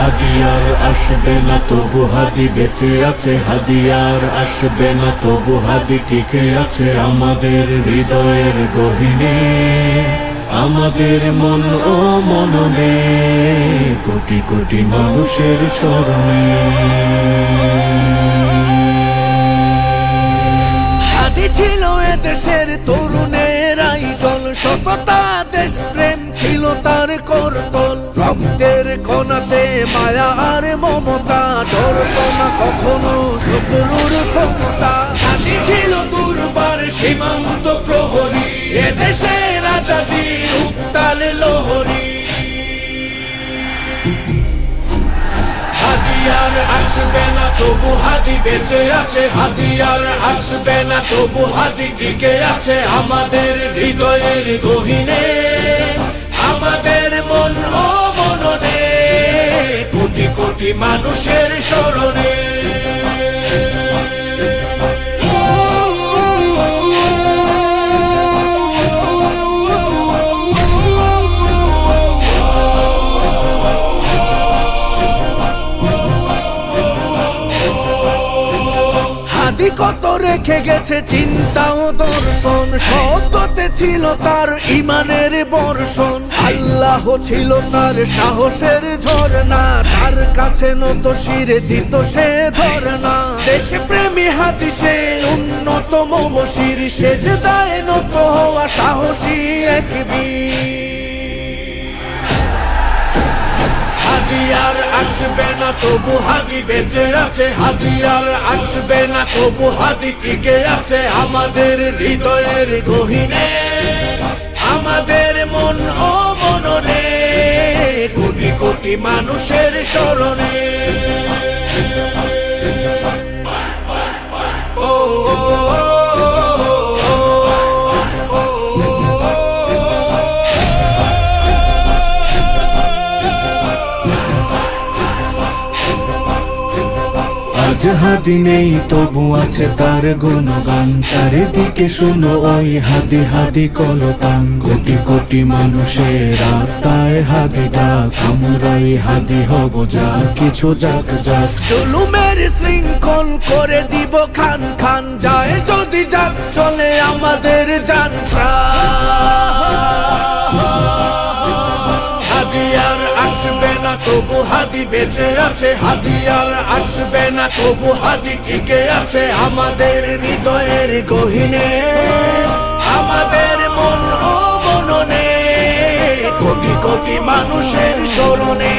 হাদিয়ার আসবে না তবু হাদি বেঁচে আছে, হাদিয়ার আসবে না তবু হাদি টিকে আছে আমাদের হৃদয়ের গহীনে, আমাদের মন ও মননে, কোটি কোটি মানুষের স্মরণে। হাদি ছিল এদেশের তরুণের আইডল, সততা দেশপ্রেম ছিল তার করতল। রক্তের কণাতে মায়া আর মমতা, ডরত না কখনো শত্রুর ক্ষমতা। হাদি ছিল দুর্বার সীমান্ত প্রহরী, এদেশের আজাদীর উত্তাল লহরী। হাদিয়ার আসবে না তবু হাদি বেঁচে আছে, হাদিয়ার আসবে না তবু হাদি টিকে আছে আমাদের হৃদয়ের গহীনে, আমাদের মন ও মননে, কোটি কোটি মানুষের স্মরণে। হাদি কত রেখে গেছে চিন্তা ও দর্শন, শব্দতে ছিল তার ইমানের বর্ষণ। আল্লাহ ছিল তার সাহসের ঝরনা, তার কাছে নত শিরে দিত সে ধরনা। দেশপ্রেমী হাদি সে উন্নত মমশির, সেজদায় নত হওয়া সাহসী এক বীর। হাদিয়ার আসবে না তবু হাদি বেঁচে আছে, হাদিয়ার আসবে না তবু হাদি টিকে আছে আমাদের হৃদয়ের গহীনে, আমাদের মন ও মননে, কোটি কোটি মানুষের স্মরণে। আজ হাদি নেই তবু আছে তার গুণগান, চারিদিকে শুনো ওই হাদি হাদি কলতান। কোটি কোটি মানুষের আত্মায় হাদি ডাক, আমরাই হাদি হব যা কিছু যাক যাক। জুলুমের শৃঙ্খল করে দিব খান খান, যায় যদি যাক চলে আমাদের জান প্রাণ। হাদিয়ার আসবে না তবু হাদি বেঁচে আছে, হাদিয়ার আসবে না তবু হাদি টিকে আছে আমাদের হৃদয়ের গহীনে, আমাদের মন ও মননে, কোটি কোটি মানুষের স্মরণে।